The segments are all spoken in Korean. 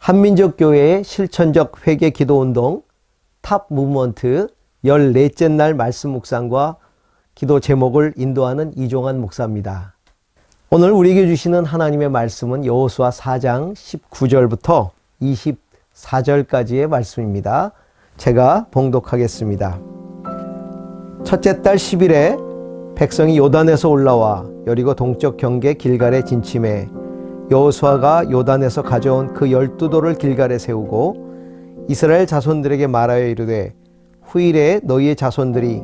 한민족 교회의 실천적 회개 기도 운동 탑 무브먼트 14째 날 말씀 묵상과 기도 제목을 인도하는 이종환 목사입니다. 오늘 우리에게 주시는 하나님의 말씀은 여호수아 4장 19절부터 24절까지의 말씀입니다. 제가 봉독하겠습니다. 첫째 달 10일에 백성이 요단에서 올라와 여리고 동쪽 경계 길갈에 진침해 여호수아가 요단에서 가져온 그 12돌을 길갈에 세우고 이스라엘 자손들에게 말하여 이르되 후일에 너희의 자손들이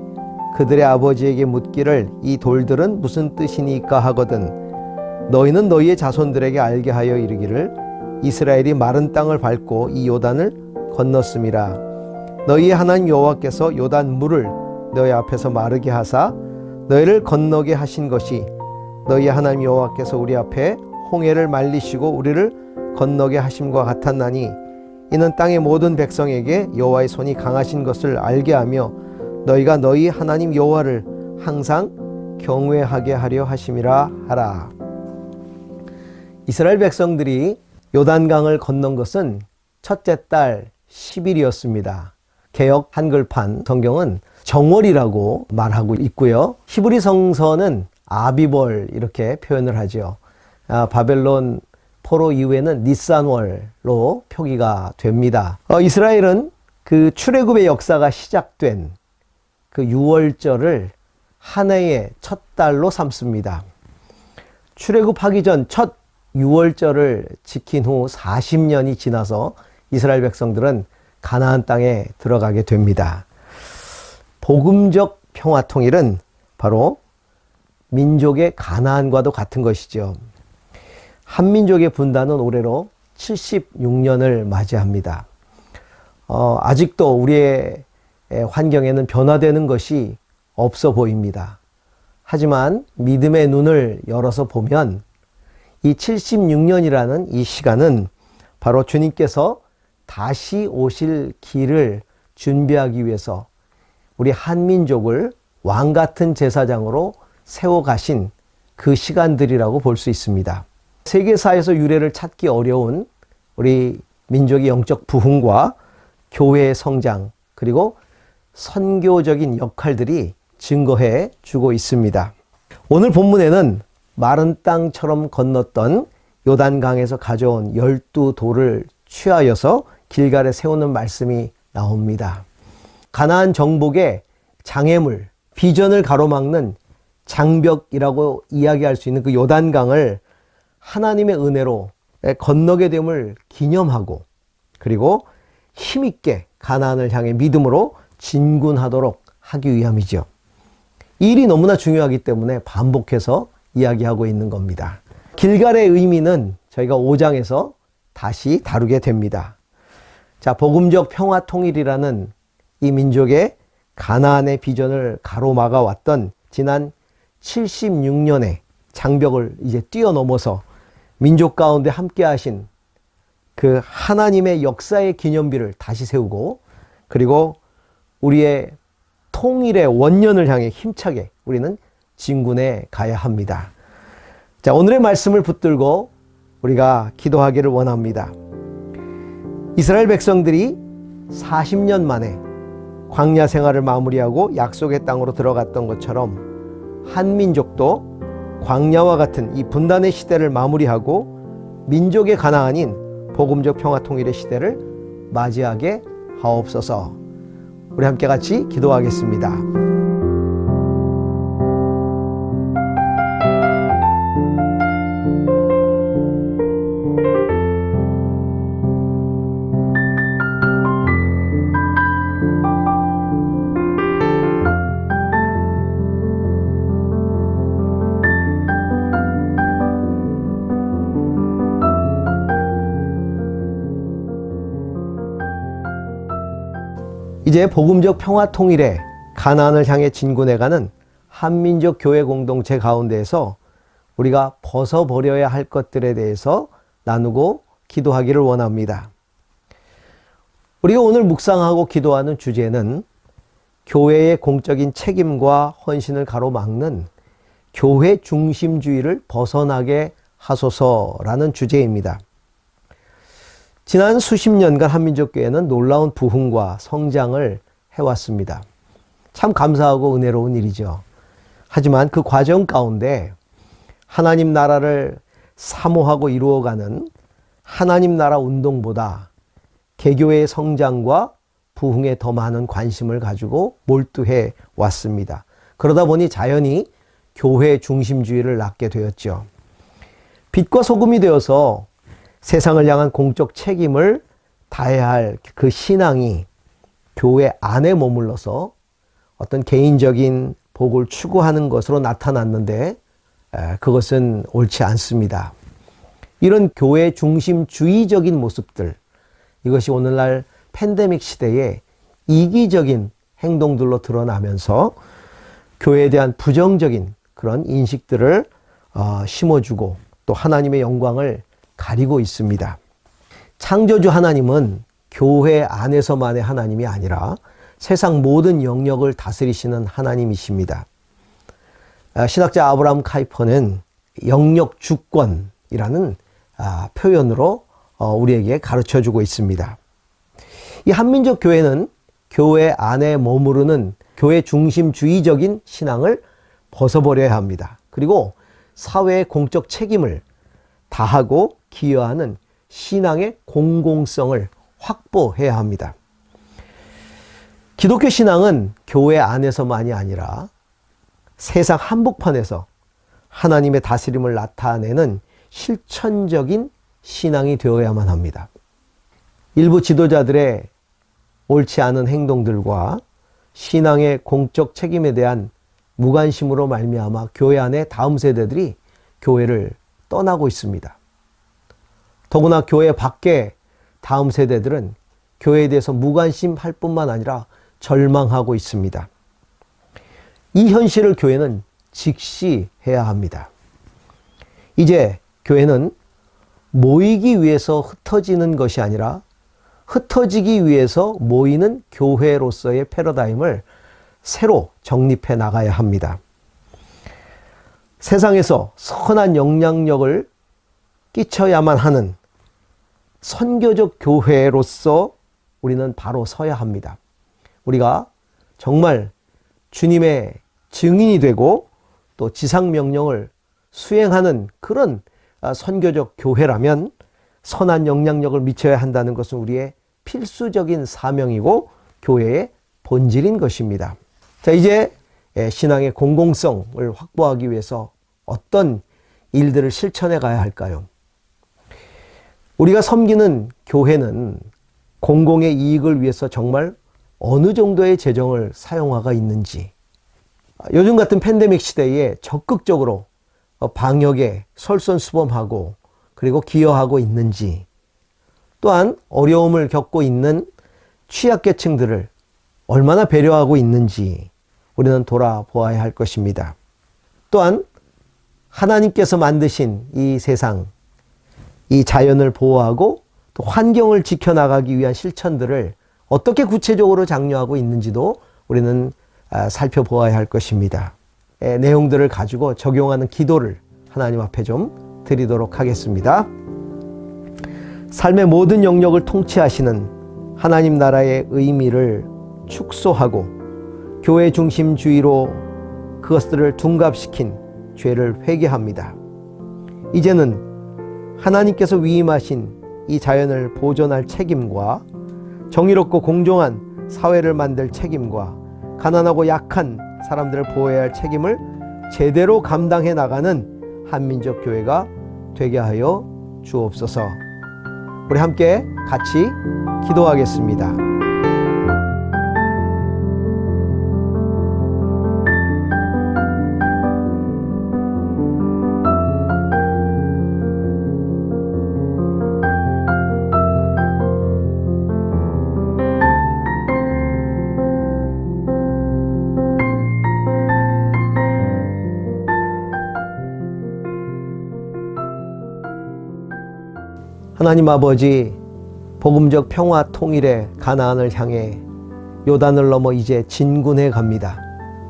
그들의 아버지에게 묻기를 이 돌들은 무슨 뜻이니까 하거든 너희는 너희의 자손들에게 알게 하여 이르기를 이스라엘이 마른 땅을 밟고 이 요단을 건넜음이라. 너희의 하나님 여호와께서 요단 물을 너희 앞에서 마르게 하사 너희를 건너게 하신 것이 너희 하나님 여호와께서 우리 앞에 홍해를 말리시고 우리를 건너게 하심과 같았나니 이는 땅의 모든 백성에게 여호와의 손이 강하신 것을 알게 하며 너희가 너희 하나님 여호와를 항상 경외하게 하려 하심이라 하라. 이스라엘 백성들이 요단강을 건넌 것은 첫째 달 10일이었습니다. 개역 한글판 성경은 정월이라고 말하고 있고요. 히브리 성서는 아비벌 이렇게 표현을 하죠. 바벨론 포로 이후에는 니산월로 표기가 됩니다. 이스라엘은 그 출애굽의 역사가 시작된 그 6월절을 한 해의 첫 달로 삼습니다. 출애굽하기 전 첫 6월절을 지킨 후 40년이 지나서 이스라엘 백성들은 가나안 땅에 들어가게 됩니다. 복음적 평화통일은 바로 민족의 가나안과도 같은 것이죠. 한민족의 분단은 올해로 76년을 맞이합니다. 아직도 우리의 환경에는 변화되는 것이 없어 보입니다. 하지만 믿음의 눈을 열어서 보면 이 76년이라는 이 시간은 바로 주님께서 다시 오실 길을 준비하기 위해서 우리 한민족을 왕 같은 제사장으로 세워가신 그 시간들이라고 볼 수 있습니다. 세계사에서 유래를 찾기 어려운 우리 민족의 영적 부흥과 교회의 성장 그리고 선교적인 역할들이 증거해 주고 있습니다. 오늘 본문에는 마른 땅처럼 건넜던 요단강에서 가져온 12돌을 취하여서 길갈에 세우는 말씀이 나옵니다. 가나안 정복의 장애물, 비전을 가로막는 장벽이라고 이야기할 수 있는 그 요단강을 하나님의 은혜로 건너게 됨을 기념하고 그리고 힘있게 가나안을 향해 믿음으로 진군하도록 하기 위함이죠. 이 일이 너무나 중요하기 때문에 반복해서 이야기하고 있는 겁니다. 길갈의 의미는 저희가 5장에서 다시 다루게 됩니다. 자, 복음적 평화 통일이라는 이 민족의 가나안의 비전을 가로막아 왔던 지난 76년의 장벽을 이제 뛰어넘어서 민족 가운데 함께 하신 그 하나님의 역사의 기념비를 다시 세우고 그리고 우리의 통일의 원년을 향해 힘차게 우리는 진군해 가야 합니다. 자, 오늘의 말씀을 붙들고 우리가 기도하기를 원합니다. 이스라엘 백성들이 40년 만에 광야 생활을 마무리하고 약속의 땅으로 들어갔던 것처럼 한민족도 광야와 같은 이 분단의 시대를 마무리하고 민족의 가나안인 복음적 평화통일의 시대를 맞이하게 하옵소서. 우리 함께 같이 기도하겠습니다. 이제 복음적 평화통일의 가나안을 향해 진군해가는 한민족 교회 공동체 가운데에서 우리가 벗어버려야 할 것들에 대해서 나누고 기도하기를 원합니다. 우리가 오늘 묵상하고 기도하는 주제는 교회의 공적인 책임과 헌신을 가로막는 교회 중심주의를 벗어나게 하소서라는 주제입니다. 지난 수십 년간 한민족교회는 놀라운 부흥과 성장을 해왔습니다. 참 감사하고 은혜로운 일이죠. 하지만 그 과정 가운데 하나님 나라를 사모하고 이루어가는 하나님 나라 운동보다 개교의 성장과 부흥에 더 많은 관심을 가지고 몰두해 왔습니다. 그러다 보니 자연히 교회 중심주의를 낳게 되었죠. 빛과 소금이 되어서 세상을 향한 공적 책임을 다해야 할 그 신앙이 교회 안에 머물러서 어떤 개인적인 복을 추구하는 것으로 나타났는데 그것은 옳지 않습니다. 이런 교회 중심주의적인 모습들, 이것이 오늘날 팬데믹 시대에 이기적인 행동들로 드러나면서 교회에 대한 부정적인 그런 인식들을 심어주고 또 하나님의 영광을 가리고 있습니다. 창조주 하나님은 교회 안에서만의 하나님이 아니라 세상 모든 영역을 다스리시는 하나님이십니다. 신학자 아브라함 카이퍼는 영역 주권이라는 표현으로 우리에게 가르쳐주고 있습니다. 이 한민족 교회는 교회 안에 머무르는 교회 중심주의적인 신앙을 벗어버려야 합니다. 그리고 사회의 공적 책임을 다하고 기여하는 신앙의 공공성을 확보해야 합니다. 기독교 신앙은 교회 안에서만이 아니라 세상 한복판에서 하나님의 다스림을 나타내는 실천적인 신앙이 되어야만 합니다. 일부 지도자들의 옳지 않은 행동들과 신앙의 공적 책임에 대한 무관심으로 말미암아 교회 안에 다음 세대들이 교회를 떠나고 있습니다. 더구나 교회 밖에 다음 세대들은 교회에 대해서 무관심할 뿐만 아니라 절망하고 있습니다. 이 현실을 교회는 직시해야 합니다. 이제 교회는 모이기 위해서 흩어지는 것이 아니라 흩어지기 위해서 모이는 교회로서의 패러다임을 새로 정립해 나가야 합니다. 세상에서 선한 영향력을 끼쳐야만 하는 선교적 교회로서 우리는 바로 서야 합니다. 우리가 정말 주님의 증인이 되고 또 지상명령을 수행하는 그런 선교적 교회라면 선한 영향력을 미쳐야 한다는 것은 우리의 필수적인 사명이고 교회의 본질인 것입니다. 자, 이제 신앙의 공공성을 확보하기 위해서 어떤 일들을 실천해 가야 할까요? 우리가 섬기는 교회는 공공의 이익을 위해서 정말 어느 정도의 재정을 사용하고 있는지, 요즘 같은 팬데믹 시대에 적극적으로 방역에 솔선수범하고 그리고 기여하고 있는지, 또한 어려움을 겪고 있는 취약계층들을 얼마나 배려하고 있는지 우리는 돌아보아야 할 것입니다. 또한 하나님께서 만드신 이 세상, 이 자연을 보호하고 또 환경을 지켜나가기 위한 실천들을 어떻게 구체적으로 장려하고 있는지도 우리는 살펴보아야 할 것입니다. 내용들을 가지고 적용하는 기도를 하나님 앞에 좀 드리도록 하겠습니다. 삶의 모든 영역을 통치하시는 하나님 나라의 의미를 축소하고 교회 중심주의로 그것들을 둔갑시킨 죄를 회개합니다. 이제는 하나님께서 위임하신 이 자연을 보존할 책임과 정의롭고 공정한 사회를 만들 책임과 가난하고 약한 사람들을 보호해야 할 책임을 제대로 감당해 나가는 한민족 교회가 되게 하여 주옵소서. 우리 함께 같이 기도하겠습니다. 하나님 아버지, 복음적 평화 통일의 가나안을 향해 요단을 넘어 이제 진군해 갑니다.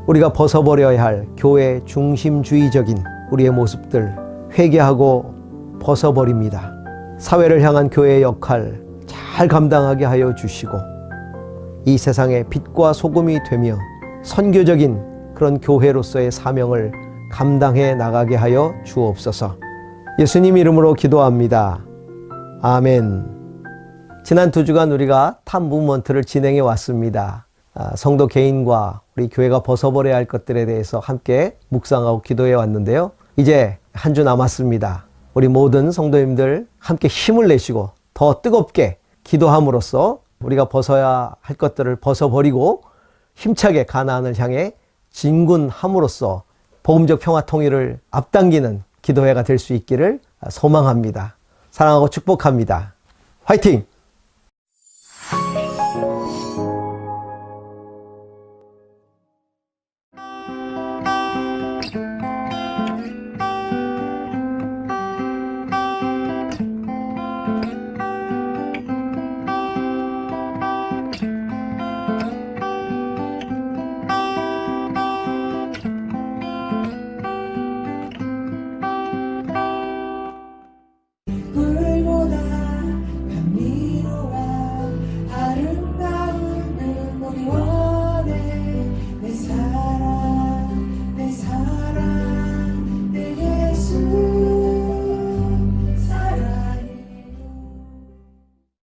우리가 벗어버려야 할 교회 중심주의적인 우리의 모습들 회개하고 벗어버립니다. 사회를 향한 교회의 역할, 잘 감당하게 하여 주시고 이 세상의 빛과 소금이 되며 선교적인 그런 교회로서의 사명을 감당해 나가게 하여 주옵소서. 예수님 이름으로 기도합니다. 아멘. 지난 2주간 우리가 탑 무브먼트를 진행해 왔습니다. 성도 개인과 우리 교회가 벗어버려야 할 것들에 대해서 함께 묵상하고 기도해 왔는데요. 이제 한 주 남았습니다. 우리 모든 성도님들 함께 힘을 내시고 더 뜨겁게 기도함으로써 우리가 벗어야 할 것들을 벗어버리고 힘차게 가나안을 향해 진군함으로써 복음적 평화 통일을 앞당기는 기도회가 될 수 있기를 소망합니다. 사랑하고 축복합니다. 화이팅!